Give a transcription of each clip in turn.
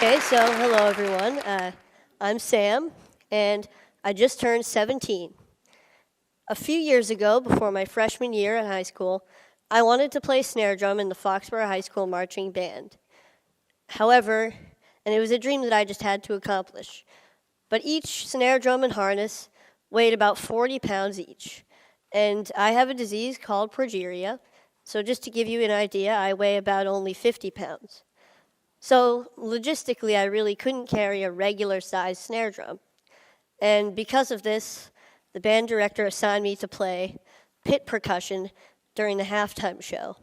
Okay, so hello everyone. I'm Sam, and I just turned 17. A few years ago, before my freshman year in high school, I wanted to play snare drum in the Foxborough High School marching band. However, and it was a dream that I just had to accomplish, but each snare drum and harness weighed about 40 pounds each. And I have a disease called progeria, so just to give you an idea, I weigh about only 50 pounds. So logistically, I really couldn't carry a regular-sized snare drum. And because of this, the band director assigned me to play pit percussion during the halftime show.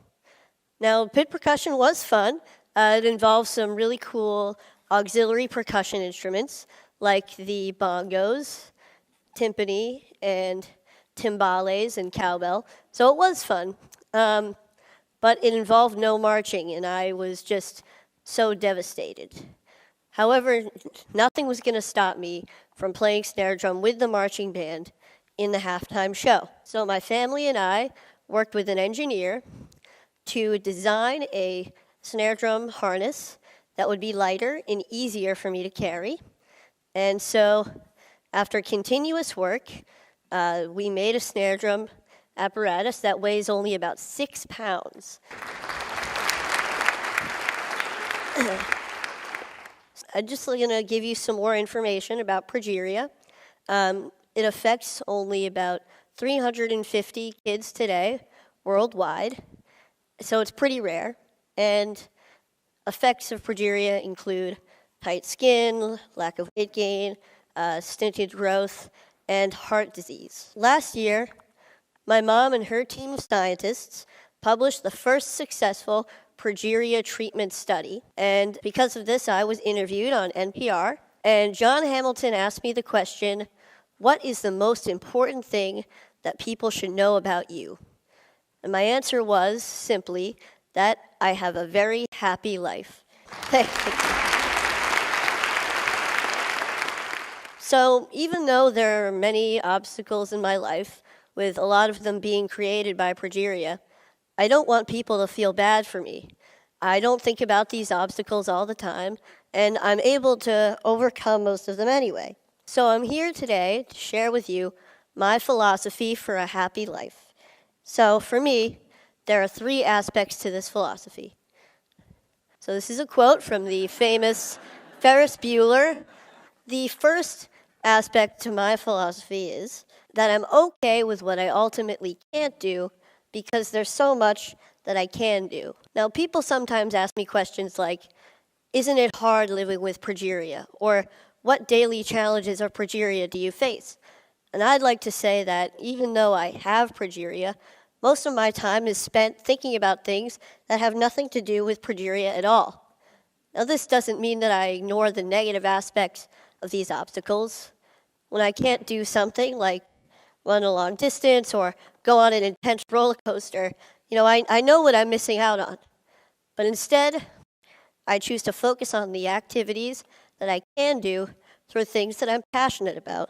Now, pit percussion was fun. It involved some really cool auxiliary percussion instruments like the bongos, timpani, and timbales and cowbell. So it was fun. But it involved no marching, and I was just so devastated. However, nothing was going to stop me from playing snare drum with the marching band in the halftime show. So my family and I worked with an engineer to design a snare drum harness that would be lighter and easier for me to carry. And so after continuous work, we made a snare drum apparatus that weighs only about 6 pounds. I'm just going to give you some more information about progeria. It affects only about 350 kids today worldwide, so it's pretty rare. And effects of progeria include tight skin, lack of weight gain, stunted growth, and heart disease. Last year, my mom and her team of scientists published the first successful progeria treatment study. And because of this, I was interviewed on NPR. And John Hamilton asked me the question, what is the most important thing that people should know about you? And my answer was simply that I have a very happy life. So even though there are many obstacles in my life, with a lot of them being created by progeria, I don't want people to feel bad for me. I don't think about these obstacles all the time, and I'm able to overcome most of them anyway. So I'm here today to share with you my philosophy for a happy life. So for me, there are 3 aspects to this philosophy. So this is a quote from the famous Ferris Bueller. The first aspect to my philosophy is that I'm okay with what I ultimately can't do because there's so much that I can do. Now, people sometimes ask me questions like, isn't it hard living with progeria? Or what daily challenges of progeria do you face? And I'd like to say that even though I have progeria, most of my time is spent thinking about things that have nothing to do with progeria at all. Now, this doesn't mean that I ignore the negative aspects of these obstacles. When I can't do something like run a long distance or go on an intense roller coaster, I know what I'm missing out on. But instead, I choose to focus on the activities that I can do through things that I'm passionate about,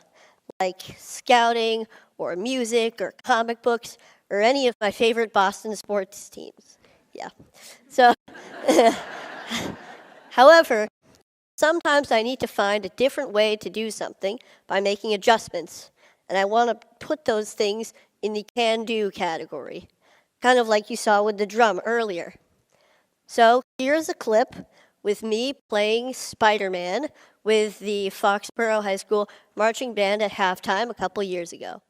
like scouting or music or comic books or any of my favorite Boston sports teams. Yeah. So, however, sometimes I need to find a different way to do something by making adjustments. And I want to put those things in the can-do category, kind of like you saw with the drum earlier. So here's a clip with me playing Spider-Man with the Foxborough High School marching band at halftime a couple years ago.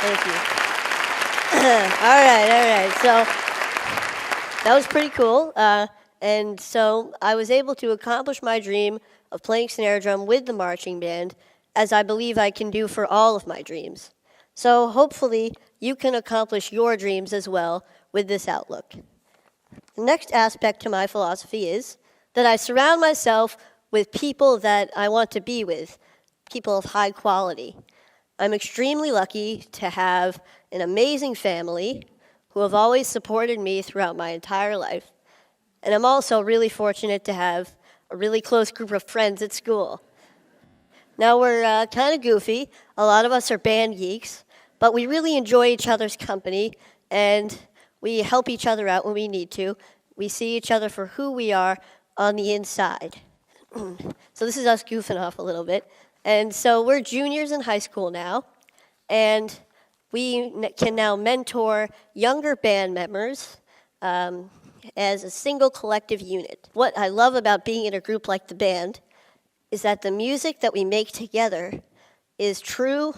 Thank you. All right. So that was pretty cool. And so I was able to accomplish my dream of playing snare drum with the marching band, as I believe I can do for all of my dreams. So hopefully you can accomplish your dreams as well with this outlook. The next aspect to my philosophy is that I surround myself with people that I want to be with, people of high quality. I'm extremely lucky to have an amazing family who have always supported me throughout my entire life. And I'm also really fortunate to have a really close group of friends at school. Now, we're kind of goofy. A lot of us are band geeks, but we really enjoy each other's company, and we help each other out when we need to. We see each other for who we are on the inside. So this is us goofing off a little bit. And so we're juniors in high school now, and we can now mentor younger band members as a single collective unit. What I love about being in a group like the band is that the music that we make together is true,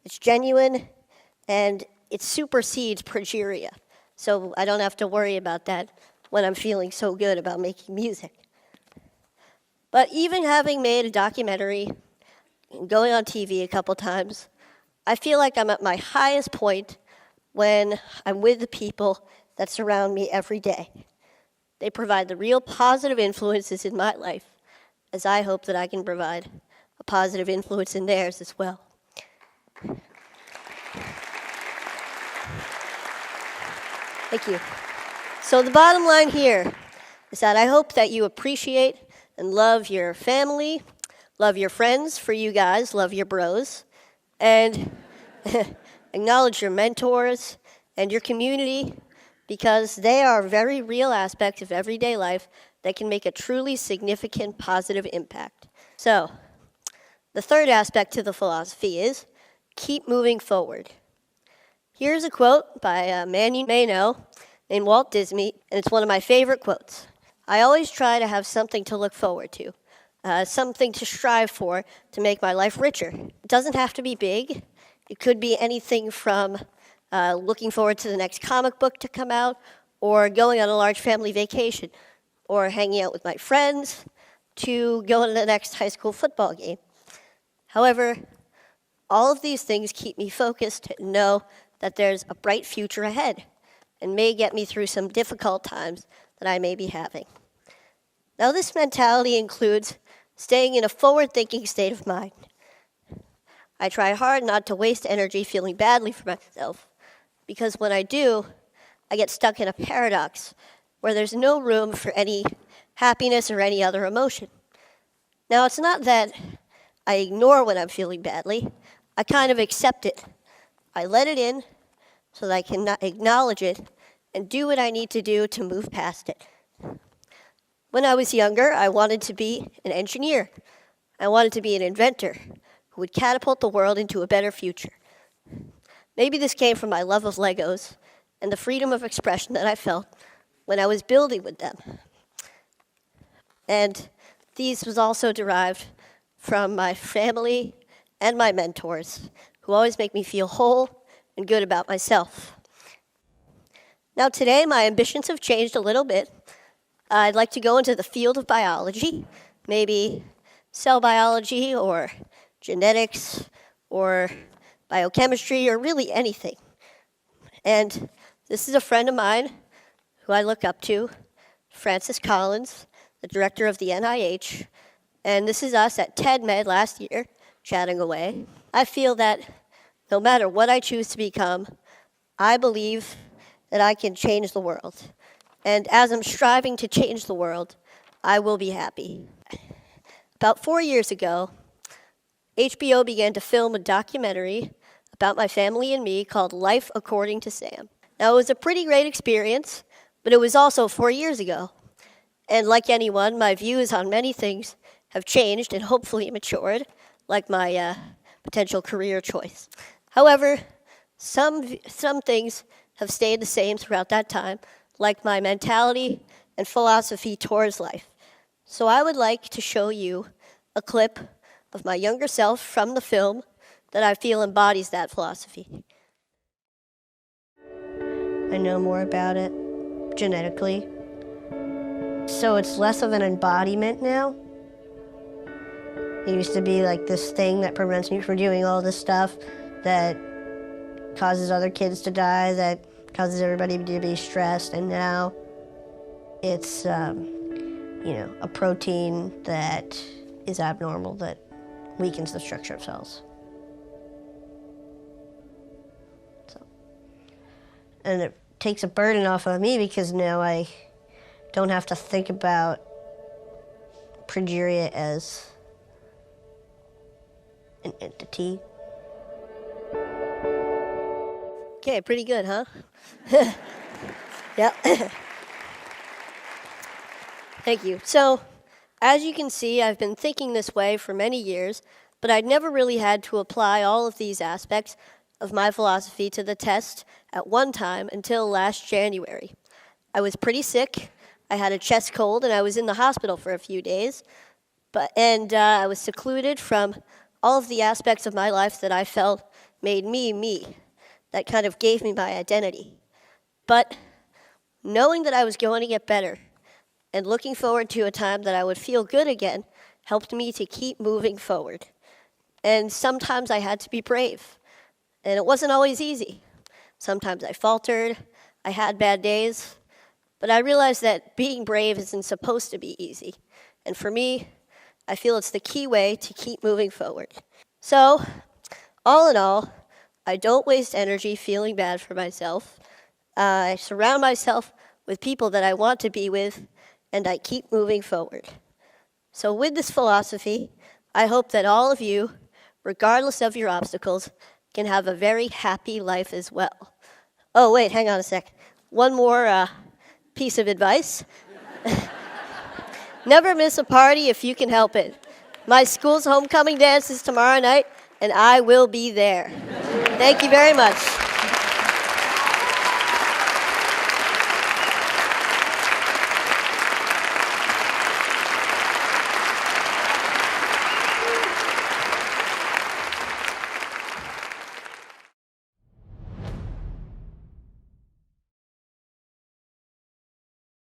it's genuine, and it supersedes progeria. So I don't have to worry about that when I'm feeling so good about making music. But even having made a documentary and going on TV a couple times, I feel like I'm at my highest point when I'm with the people that surround me every day. They provide the real positive influences in my life, as I hope that I can provide a positive influence in theirs as well. Thank you. So the bottom line here is that I hope that you appreciate and love your family, love your friends, for you guys, love your bros, and acknowledge your mentors and your community, because they are very real aspects of everyday life that can make a truly significant positive impact. So, the third aspect to the philosophy is keep moving forward. Here's a quote by a man you may know named Walt Disney, and it's one of my favorite quotes. I always try to have something to look forward to, something to strive for to make my life richer. It doesn't have to be big. It could be anything from looking forward to the next comic book to come out, or going on a large family vacation, or hanging out with my friends, to going to the next high school football game. However, all of these things keep me focused and know that there's a bright future ahead and may get me through some difficult times that I may be having. Now, this mentality includes staying in a forward-thinking state of mind. I try hard not to waste energy feeling badly for myself, because when I do, I get stuck in a paradox where there's no room for any happiness or any other emotion. Now, it's not that I ignore when I'm feeling badly. I kind of accept it. I let it in so that I can acknowledge it and do what I need to do to move past it. When I was younger, I wanted to be an engineer. I wanted to be an inventor who would catapult the world into a better future. Maybe this came from my love of Legos and the freedom of expression that I felt when I was building with them. And these was also derived from my family and my mentors, who always make me feel whole and good about myself. Now today, my ambitions have changed a little bit. I'd like to go into the field of biology, maybe cell biology or genetics or biochemistry or really anything. And this is a friend of mine who I look up to, Francis Collins, the director of the NIH, and this is us at TED Med last year, chatting away. I feel that no matter what I choose to become, I believe that I can change the world. And as I'm striving to change the world, I will be happy. About 4 years ago, HBO began to film a documentary about my family and me called Life According to Sam. Now, it was a pretty great experience, but it was also 4 years ago. And like anyone, my views on many things have changed and hopefully matured, like my potential career choice. However, some things have stayed the same throughout that time, like my mentality and philosophy towards life. So I would like to show you a clip of my younger self from the film that I feel embodies that philosophy. I know more about it genetically. So it's less of an embodiment now. It used to be like this thing that prevents me from doing all this stuff that causes other kids to die, that causes everybody to be stressed, and now it's, a protein that is abnormal, that weakens the structure of cells. And it takes a burden off of me because now I don't have to think about progeria as an entity. Okay, pretty good, huh? Yeah. Thank you. So, as you can see, I've been thinking this way for many years, but I'd never really had to apply all of these aspects of my philosophy to the test at one time until last January. I was pretty sick. I had a chest cold, and I was in the hospital for a few days. I was secluded from all of the aspects of my life that I felt made me, me. That kind of gave me my identity. But knowing that I was going to get better and looking forward to a time that I would feel good again helped me to keep moving forward. And sometimes I had to be brave. And it wasn't always easy. Sometimes I faltered. I had bad days. But I realized that being brave isn't supposed to be easy. And for me, I feel it's the key way to keep moving forward. So, all in all, I don't waste energy feeling bad for myself. I surround myself with people that I want to be with, and I keep moving forward. So with this philosophy, I hope that all of you, regardless of your obstacles, can have a very happy life as well. Oh, wait, hang on a sec. One more piece of advice. Never miss a party if you can help it. My school's homecoming dance is tomorrow night, and I will be there. Thank you very much.